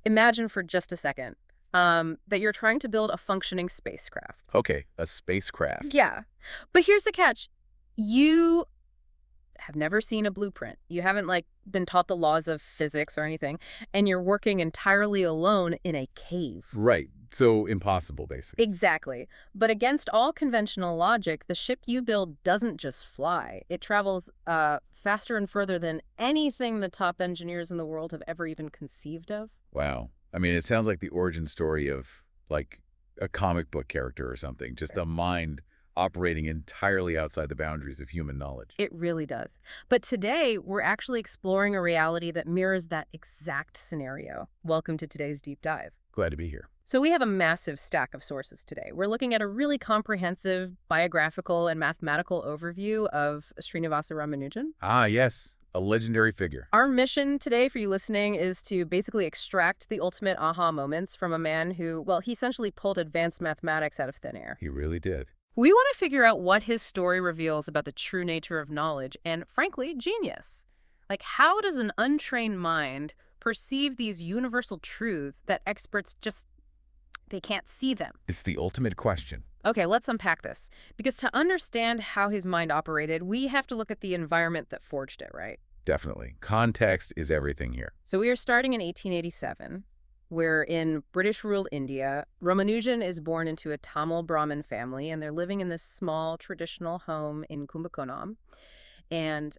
Imagine for just a second that you're trying to build a functioning spacecraft. Okay, a spacecraft. Yeah. But here's the catch. You have never seen a blueprint. You haven't, like, been taught the laws of physics or anything, and you're working entirely alone in a cave. Right. So impossible, basically. Exactly. But against all conventional logic, the ship you build doesn't just fly. It travels faster and further than anything the top engineers in the world have ever even conceived of. Wow. I mean, it sounds like the origin story of, like, a comic book character or something. Just a mind operating entirely outside the boundaries of human knowledge. It really does. But today, we're actually exploring a reality that mirrors that exact scenario. Welcome to today's deep dive. Glad to be here. So we have a massive stack of sources today. We're looking at a really comprehensive biographical and mathematical overview of Srinivasa Ramanujan. Ah, yes. A legendary figure. Our mission today for you listening is to basically extract the ultimate aha moments from a man who, well, he essentially pulled advanced mathematics out of thin air. He really did. We want to figure out what his story reveals about the true nature of knowledge and, frankly, genius. Like, how does an untrained mind perceive these universal truths that experts just, they can't see them? It's the ultimate question. Okay, let's unpack this. Because to understand how his mind operated, we have to look at the environment that forged it, right? Definitely. Context is everything here. So we are starting in 1887. We're in British-ruled India. Ramanujan is born into a Tamil Brahmin family, and they're living in this small traditional home in Kumbakonam. And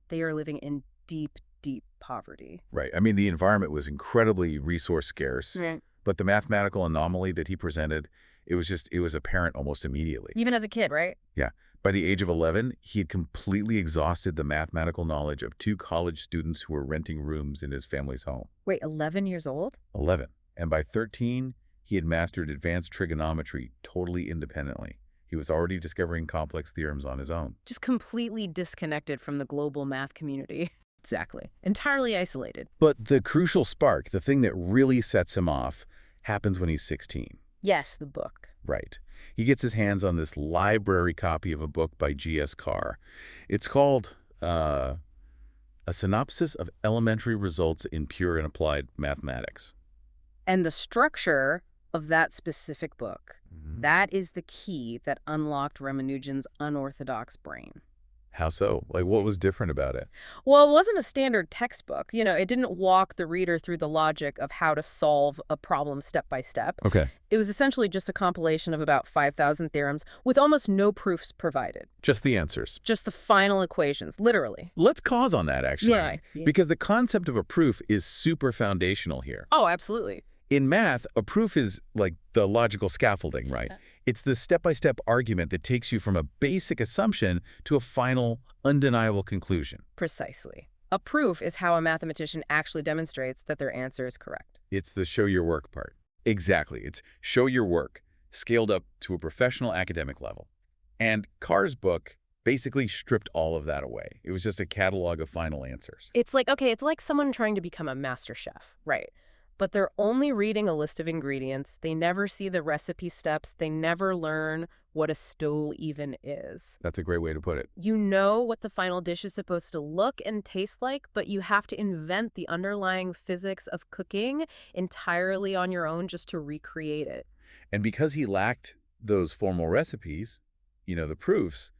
they are living in deep, deep poverty. Right. I mean, the environment was incredibly resource scarce, Right. but the mathematical anomaly that he presented, it was apparent almost immediately. Even as a kid, right? Yeah. By the age of 11, he had completely exhausted the mathematical knowledge of 2 college students who were renting rooms in his family's home. Wait, 11 years old? 11. And by 13, he had mastered advanced trigonometry totally independently. He was already discovering complex theorems on his own. Just completely disconnected from the global math community. Exactly. Entirely isolated. But the crucial spark, the thing that really sets him off, happens when he's 16. Yes, the book. Right. He gets his hands on this library copy of a book by G.S. Carr. It's called A Synopsis of Elementary Results in Pure and Applied Mathematics. And the structure of that specific book, that is the key that unlocked Ramanujan's unorthodox brain. How so? Like, what was different about it? Well, it wasn't a standard textbook. You know, it didn't walk the reader through the logic of how to solve a problem step by step. Okay. It was essentially just a compilation of about 5,000 theorems with almost no proofs provided. Just the answers. Just the final equations, literally. Let's pause on that, actually. Yeah. Because the concept of a proof is super foundational here. Oh, absolutely. In math, a proof is like the logical scaffolding, right? It's the step-by-step argument that takes you from a basic assumption to a final, undeniable conclusion. Precisely. A proof is how a mathematician actually demonstrates that their answer is correct. It's the show your work part. Exactly. It's show your work, scaled up to a professional academic level. And Carr's book basically stripped all of that away. It was just a catalog of final answers. It's like, okay, it's like someone trying to become a master chef, right? But they're only reading a list of ingredients. They never see the recipe steps. They never learn what a stole even is. That's a great way to put it. You know what the final dish is supposed to look and taste like, but you have to invent the underlying physics of cooking entirely on your own just to recreate it. And because he lacked those formal recipes, the proofs,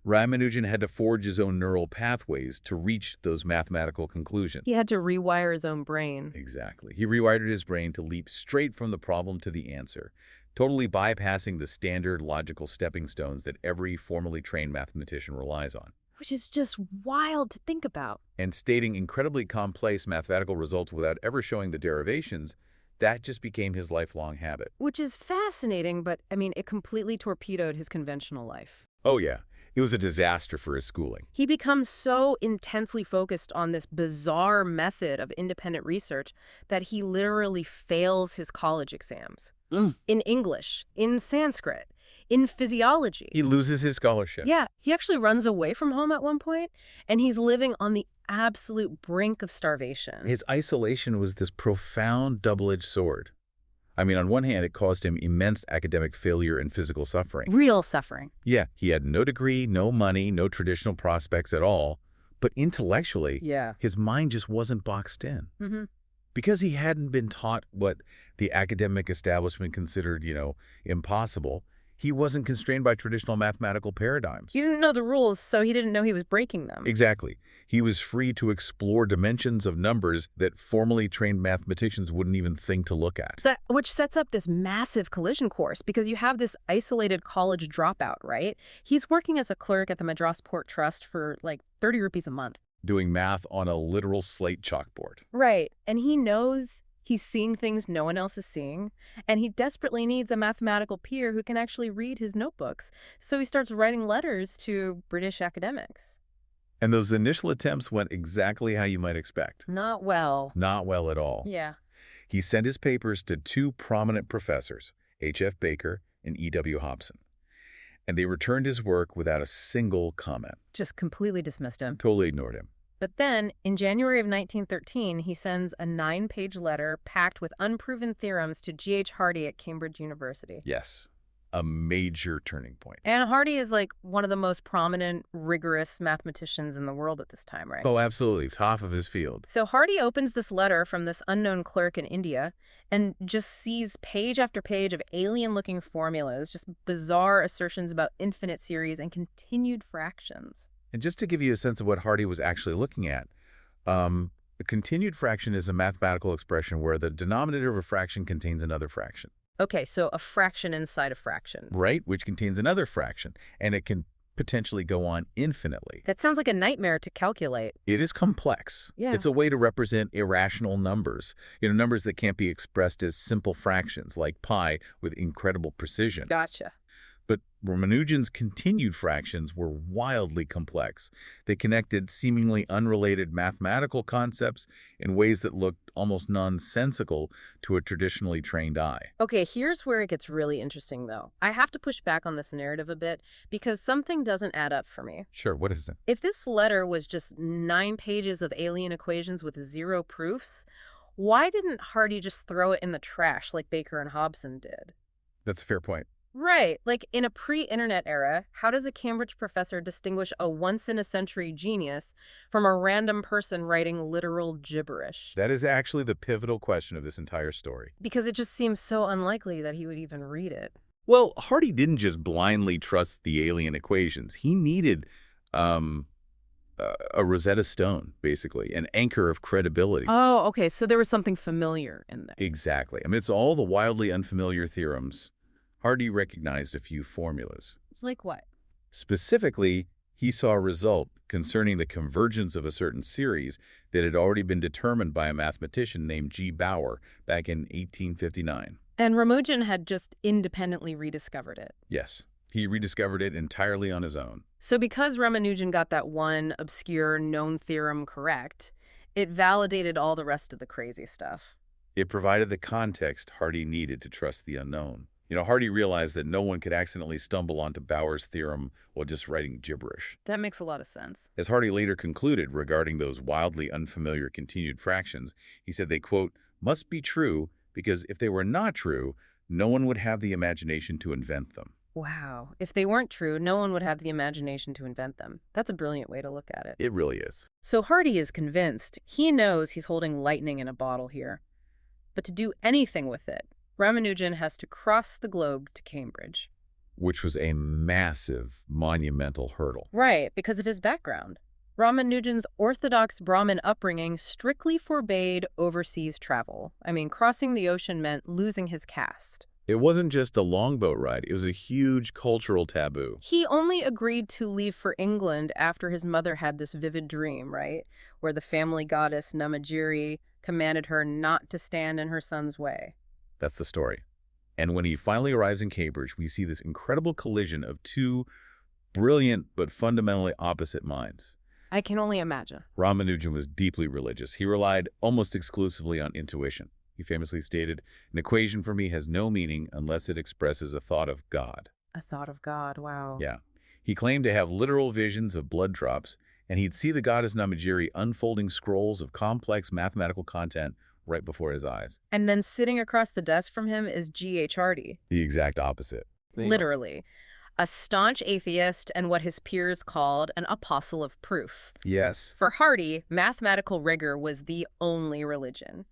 Ramanujan had to forge his own neural pathways to reach those mathematical conclusions. He had to rewire his own brain. Exactly. He rewired his brain to leap straight from the problem to the answer, totally bypassing the standard logical stepping stones that every formally trained mathematician relies on. Which is just wild to think about. And stating incredibly complex mathematical results without ever showing the derivations, that just became his lifelong habit. Which is fascinating, but, it completely torpedoed his conventional life. Oh, yeah. It was a disaster for his schooling. He becomes so intensely focused on this bizarre method of independent research that he literally fails his college exams. In English, in Sanskrit, in physiology. He loses his scholarship. Yeah, he actually runs away from home at one point, and he's living on the absolute brink of starvation. His isolation was this profound double-edged sword. On one hand, it caused him immense academic failure and physical suffering. Real suffering. Yeah, he had no degree, no money, no traditional prospects at all. But intellectually, his mind just wasn't boxed in. Because he hadn't been taught what the academic establishment considered, impossible, he wasn't constrained by traditional mathematical He paradigms. didn't know the rules, so he didn't know he was breaking them. Exactly. He was free to explore dimensions of numbers that formally trained mathematicians wouldn't even think to look at. Which sets up this massive collision course because you have this isolated college dropout, right? He's working as a clerk at the Madras Port Trust for like 30 rupees a month. Doing math on a literal slate chalkboard. Right. And he knows he's seeing things no one else is seeing, and he desperately needs a mathematical peer who can actually read his notebooks. So he starts writing letters to British academics. And those initial attempts went exactly how you might expect. Not well. Not well at all. Yeah. He sent his papers to two prominent professors, H.F. Baker and E.W. Hobson. And they returned his work without a single comment. Just completely dismissed him. Totally ignored him. But then, in January of 1913, he sends a 9-page letter packed with unproven theorems to G.H. Hardy at Cambridge University. Yes, a major turning point. And Hardy is like one of the most prominent, rigorous mathematicians in the world at this time, right? Oh, absolutely. Top of his field. So Hardy opens this letter from this unknown clerk in India and just sees page after page of alien-looking formulas, just bizarre assertions about infinite series and continued fractions. And just to give you a sense of what Hardy was actually looking at, a continued fraction is a mathematical expression where the denominator of a fraction contains another fraction. Okay, so a fraction inside a fraction. Right, which contains another fraction, and it can potentially go on infinitely. That sounds like a nightmare to calculate. It is complex. Yeah. It's a way to represent irrational numbers, numbers that can't be expressed as simple fractions like pi with incredible precision. Gotcha. But Ramanujan's continued fractions were wildly complex. They connected seemingly unrelated mathematical concepts in ways that looked almost nonsensical to a traditionally trained eye. Okay, here's where it gets really interesting, though. I have to push back on this narrative a bit because something doesn't add up for me. Sure, what is it? If this letter was just 9 pages of alien equations with 0 proofs, why didn't Hardy just throw it in the trash like Baker and Hobson did? That's a fair point. Right. Like, in a pre-internet era, how does a Cambridge professor distinguish a once-in-a-century genius from a random person writing literal gibberish? That is actually the pivotal question of this entire story. Because it just seems so unlikely that he would even read it. Well, Hardy didn't just blindly trust the alien equations. He needed a Rosetta Stone, basically, an anchor of credibility. Oh, okay. So there was something familiar in there. Exactly. Amidst all the wildly unfamiliar theorems, Hardy recognized a few formulas. Like what? Specifically, he saw a result concerning the convergence of a certain series that had already been determined by a mathematician named G. Bauer back in 1859. And Ramanujan had just independently rediscovered it. Yes, he rediscovered it entirely on his own. So because Ramanujan got that one obscure known theorem correct, it validated all the rest of the crazy stuff. It provided the context Hardy needed to trust the unknown. Hardy realized that no one could accidentally stumble onto Bauer's theorem while just writing gibberish. That makes a lot of sense. As Hardy later concluded regarding those wildly unfamiliar continued fractions, he said they, quote, must be true because if they were not true, no one would have the imagination to invent them. Wow. If they weren't true, no one would have the imagination to invent them. That's a brilliant way to look at it. It really is. So Hardy is convinced. He knows he's holding lightning in a bottle here. But to do anything with it, Ramanujan has to cross the globe to Cambridge. Which was a massive, monumental hurdle. Right, because of his background. Ramanujan's Orthodox Brahmin upbringing strictly forbade overseas travel. I mean, crossing the ocean meant losing his caste. It wasn't just a longboat ride. It was a huge cultural taboo. He only agreed to leave for England after his mother had this vivid dream, right? Where the family goddess Namagiri commanded her not to stand in her son's way. That's the story. And when he finally arrives in Cambridge, we see this incredible collision of two brilliant but fundamentally opposite minds. I can only imagine. Ramanujan was deeply religious. He relied almost exclusively on intuition. He famously stated, "An equation for me has no meaning unless it expresses a thought of God." A thought of God, wow. Yeah. He claimed to have literal visions of blood drops, and he'd see the goddess Namagiri unfolding scrolls of complex mathematical content right before his eyes. And then sitting across the desk from him is G.H. Hardy. The exact opposite. Literally. A staunch atheist and what his peers called an apostle of proof. Yes. For Hardy, mathematical rigor was the only religion.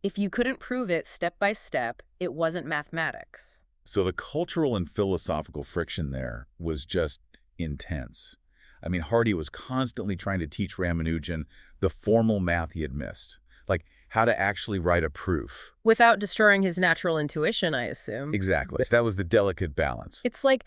If you couldn't prove it step by step, it wasn't mathematics. So the cultural and philosophical friction there was just intense. I mean, Hardy was constantly trying to teach Ramanujan the formal math he had missed, like how to actually write a proof. Without destroying his natural intuition, I assume. Exactly. That was the delicate balance. It's like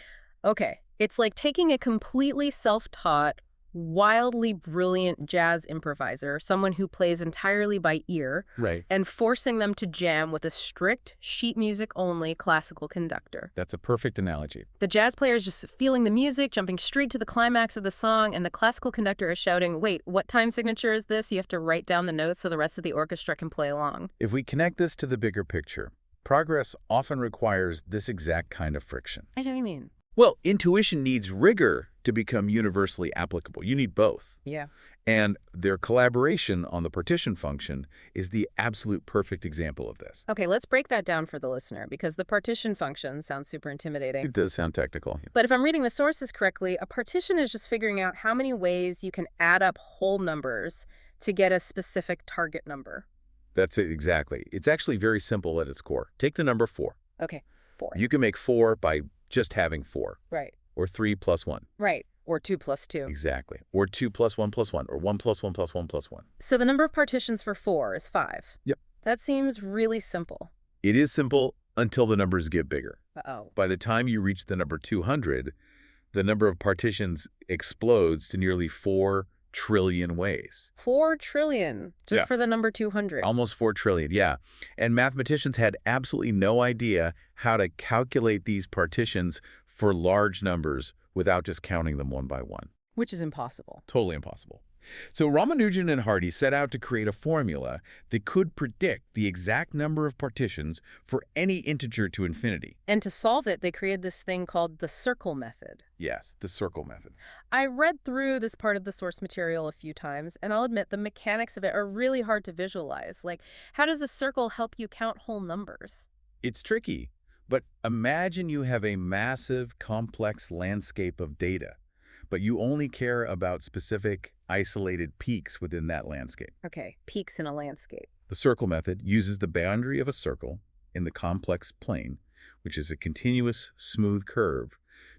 taking a completely self-taught, wildly brilliant jazz improviser, someone who plays entirely by ear, Right. and forcing them to jam with a strict, sheet music-only classical conductor. That's a perfect analogy. The jazz player is just feeling the music, jumping straight to the climax of the song, and the classical conductor is shouting, "Wait, what time signature is this?" You have to write down the notes so the rest of the orchestra can play along. If we connect this to the bigger picture, progress often requires this exact kind of friction. I know what you mean. Well, intuition needs rigor to become universally applicable. You need both. Yeah. And their collaboration on the partition function is the absolute perfect example of this. Okay, let's break that down for the listener, because the partition function sounds super intimidating. It does sound technical. But if I'm reading the sources correctly, a partition is just figuring out how many ways you can add up whole numbers to get a specific target number. That's it, exactly. It's actually very simple at its core. Take the number 4. Okay, 4. You can make 4 by just having 4. Right. Or 3 plus 1. Right. Or 2 plus 2. Exactly. Or 2 plus 1 plus 1. Or 1 plus 1 plus 1 plus 1. So the number of partitions for 4 is 5. Yep. That seems really simple. It is simple until the numbers get bigger. Uh-oh. By the time you reach the number 200, the number of partitions explodes to nearly 4 trillion ways. 4 trillion, just Yeah. for the number 200. Almost 4 trillion, yeah. And mathematicians had absolutely no idea how to calculate these partitions for large numbers without just counting them one by one. Which is impossible. Totally impossible. So Ramanujan and Hardy set out to create a formula that could predict the exact number of partitions for any integer to infinity. And to solve it, they created this thing called the circle method. Yes, the circle method. I read through this part of the source material a few times, and I'll admit the mechanics of it are really hard to visualize. Like, how does a circle help you count whole numbers? It's tricky, but imagine you have a massive, complex landscape of data, but you only care about specific, isolated peaks within that landscape. Okay, peaks in a landscape. The circle method uses the boundary of a circle in the complex plane, which is a continuous, smooth curve,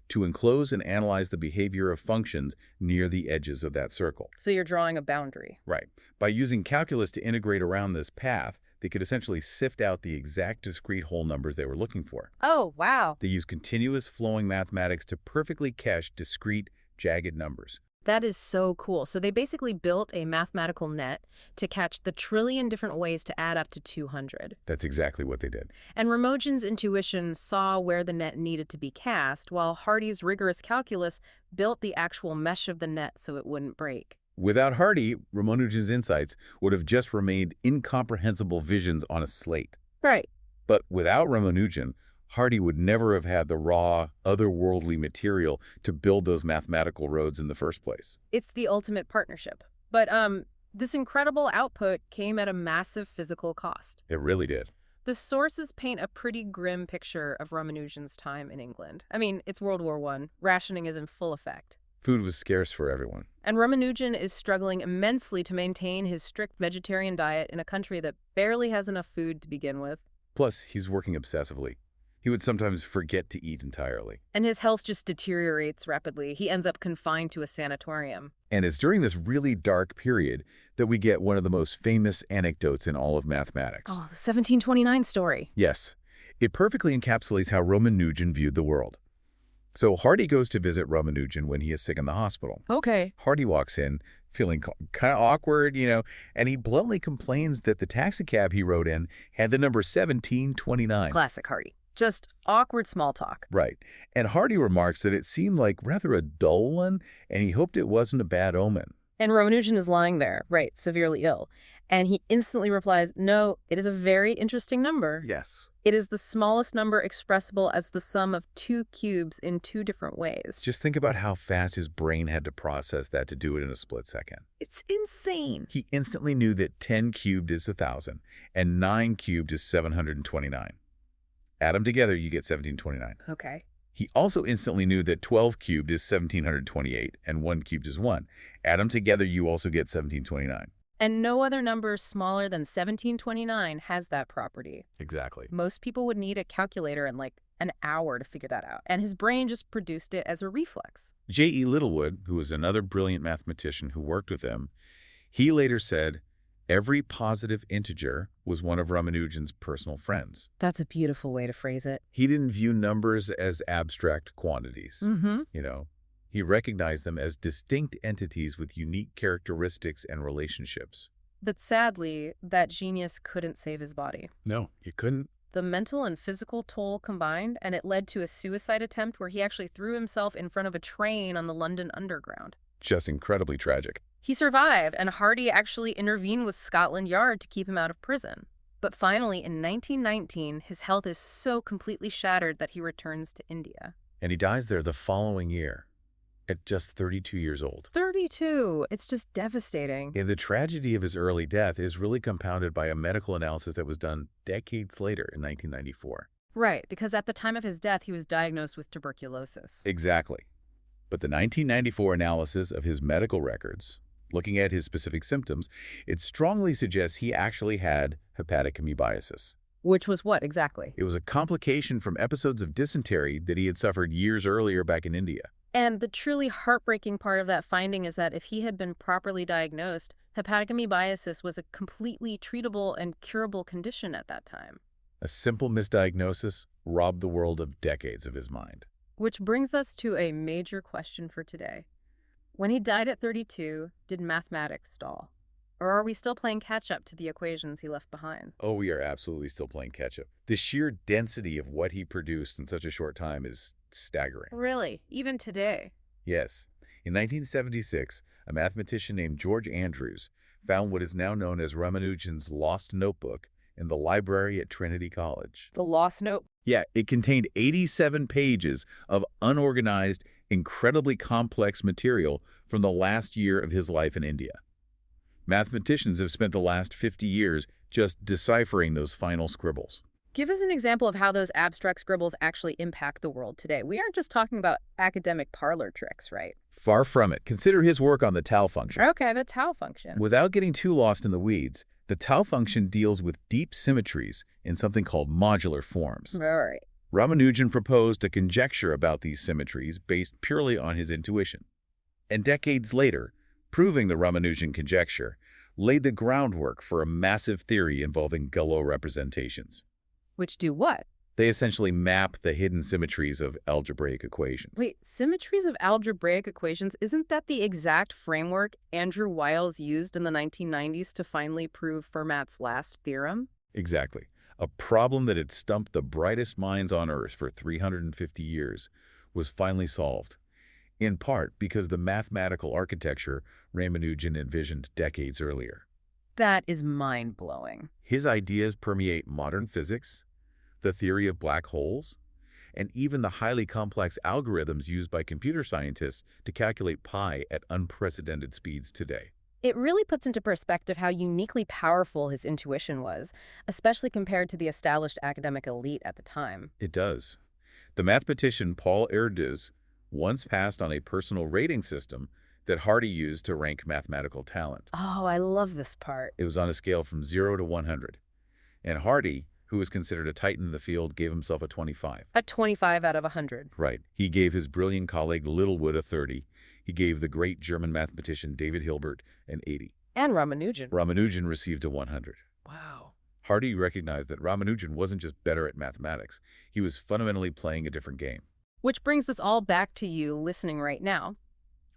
to enclose and analyze the behavior of functions near the edges of that circle. So you're drawing a boundary. Right. By using calculus to integrate around this path, they could essentially sift out the exact discrete whole numbers they were looking for. Oh, wow. They use continuous flowing mathematics to perfectly cache discrete, jagged numbers. That is so cool. So they basically built a mathematical net to catch the trillion different ways to add up to 200. That's exactly what they did. And Ramanujan's intuition saw where the net needed to be cast, while Hardy's rigorous calculus built the actual mesh of the net so it wouldn't break. Without Hardy, Ramanujan's insights would have just remained incomprehensible visions on a slate. Right. But without Ramanujan, Hardy would never have had the raw, otherworldly material to build those mathematical roads in the first place. It's the ultimate partnership. But this incredible output came at a massive physical cost. It really did. The sources paint a pretty grim picture of Ramanujan's time in England. I mean, it's World War I. Rationing is in full effect. Food was scarce for everyone. And Ramanujan is struggling immensely to maintain his strict vegetarian diet in a country that barely has enough food to begin with. Plus, he's working obsessively. He would sometimes forget to eat entirely. And his health just deteriorates rapidly. He ends up confined to a sanatorium. And it's during this really dark period that we get one of the most famous anecdotes in all of mathematics. Oh, the 1729 story. Yes. It perfectly encapsulates how Ramanujan viewed the world. So Hardy goes to visit Ramanujan when he is sick in the hospital. Okay. Hardy walks in, feeling kind of awkward, and he bluntly complains that the taxicab he rode in had the number 1729. Classic Hardy. Just awkward small talk. Right. And Hardy remarks that it seemed like rather a dull one, and he hoped it wasn't a bad omen. And Ramanujan is lying there, right, severely ill. And he instantly replies, no, it is a very interesting number. Yes. It is the smallest number expressible as the sum of 2 cubes in 2 different ways. Just think about how fast his brain had to process that to do it in a split second. It's insane. He instantly knew that 10 cubed is 1,000, and 9 cubed is 729. Add them together, you get 1729. Okay. He also instantly knew that 12 cubed is 1,728, and 1 cubed is 1. Add them together, you also get 1729. And no other number smaller than 1729 has that property. Exactly. Most people would need a calculator in like an hour to figure that out, and his brain just produced it as a reflex. J.E. Littlewood, who was another brilliant mathematician who worked with him, he later said every positive integer was one of Ramanujan's personal friends. That's a beautiful way to phrase it. He didn't view numbers as abstract quantities. Mm-hmm. He recognized them as distinct entities with unique characteristics and relationships. But sadly, that genius couldn't save his body. No, he couldn't. The mental and physical toll combined, and it led to a suicide attempt where he actually threw himself in front of a train on the London Underground. Just incredibly tragic. He survived, and Hardy actually intervened with Scotland Yard to keep him out of prison. But finally, in 1919, his health is so completely shattered that he returns to India. And he dies there the following year, at just 32 years old. 32! It's just devastating. And the tragedy of his early death is really compounded by a medical analysis that was done decades later in 1994. Right, because at the time of his death, he was diagnosed with tuberculosis. Exactly. But the 1994 analysis of his medical records, looking at his specific symptoms, it strongly suggests he actually had hepatic amoebiasis. Which was what exactly? It was a complication from episodes of dysentery that he had suffered years earlier back in India. And the truly heartbreaking part of that finding is that if he had been properly diagnosed, hepatic amoebiasis was a completely treatable and curable condition at that time. A simple misdiagnosis robbed the world of decades of his mind. Which brings us to a major question for today. When he died at 32, did mathematics stall? Or are we still playing catch-up to the equations he left behind? Oh, we are absolutely still playing catch-up. The sheer density of what he produced in such a short time is staggering. Really? Even today? Yes. In 1976, a mathematician named George Andrews found what is now known as Ramanujan's Lost Notebook in the library at Trinity College. The Lost Note? Yeah, it contained 87 pages of unorganized, incredibly complex material from the last year of his life in India. Mathematicians have spent the last 50 years just deciphering those final scribbles. Give us an example of how those abstract scribbles actually impact the world today. We aren't just talking about academic parlor tricks, right? Far from it. Consider his work on the tau function. Okay, the tau function. Without getting too lost in the weeds, the tau function deals with deep symmetries in something called modular forms. All right. Ramanujan proposed a conjecture about these symmetries based purely on his intuition. And decades later, proving the Ramanujan conjecture laid the groundwork for a massive theory involving Galois representations. Which do what? They essentially map the hidden symmetries of algebraic equations. Wait, symmetries of algebraic equations, isn't that the exact framework Andrew Wiles used in the 1990s to finally prove Fermat's last theorem? Exactly. A problem that had stumped the brightest minds on Earth for 350 years was finally solved, in part because the mathematical architecture Ramanujan envisioned decades earlier. That is mind-blowing. His ideas permeate modern physics, the theory of black holes, and even the highly complex algorithms used by computer scientists to calculate pi at unprecedented speeds today. It really puts into perspective how uniquely powerful his intuition was, especially compared to the established academic elite at the time. It does. The mathematician Paul Erdős once passed on a personal rating system that Hardy used to rank mathematical talent. Oh, I love this part. It was on a scale from 0 to 100. And Hardy, who was considered a titan in the field, gave himself a 25. A 25 out of 100. Right. He gave his brilliant colleague Littlewood a 30. He gave the great German mathematician David Hilbert an 80. And Ramanujan. Ramanujan received a 100. Wow. Hardy recognized that Ramanujan wasn't just better at mathematics. He was fundamentally playing a different game. Which brings us all back to you listening right now.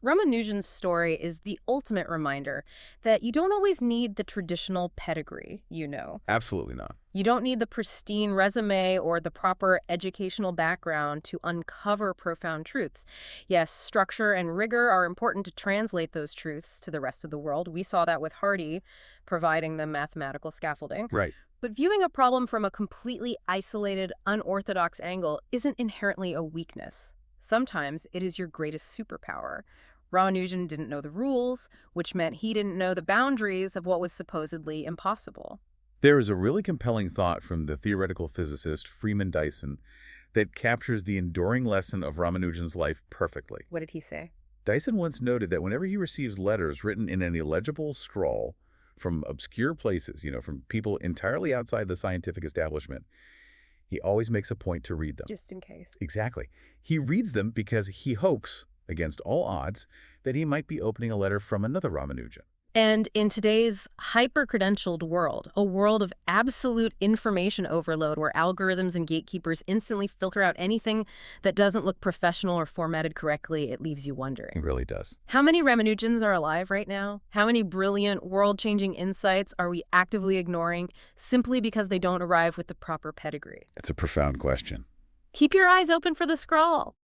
Ramanujan's story is the ultimate reminder that you don't always need the traditional pedigree, you know. Absolutely not. You don't need the pristine resume or the proper educational background to uncover profound truths. Yes, structure and rigor are important to translate those truths to the rest of the world. We saw that with Hardy, providing the mathematical scaffolding. Right. But viewing a problem from a completely isolated, unorthodox angle isn't inherently a weakness. Sometimes it is your greatest superpower. Ramanujan didn't know the rules, which meant he didn't know the boundaries of what was supposedly impossible. There is a really compelling thought from the theoretical physicist Freeman Dyson that captures the enduring lesson of Ramanujan's life perfectly. What did he say? Dyson once noted that whenever he receives letters written in an illegible scrawl from obscure places, from people entirely outside the scientific establishment. He always makes a point to read them. Just in case. Exactly. He reads them because he hopes, against all odds, that he might be opening a letter from another Ramanujan. And in today's hyper-credentialed world, a world of absolute information overload where algorithms and gatekeepers instantly filter out anything that doesn't look professional or formatted correctly, it leaves you He wondering. really does. How many Ramanujans are alive right now? How many brilliant, world-changing insights are we actively ignoring simply because they don't arrive with the proper pedigree? It's a profound question. Keep your eyes open for the scroll.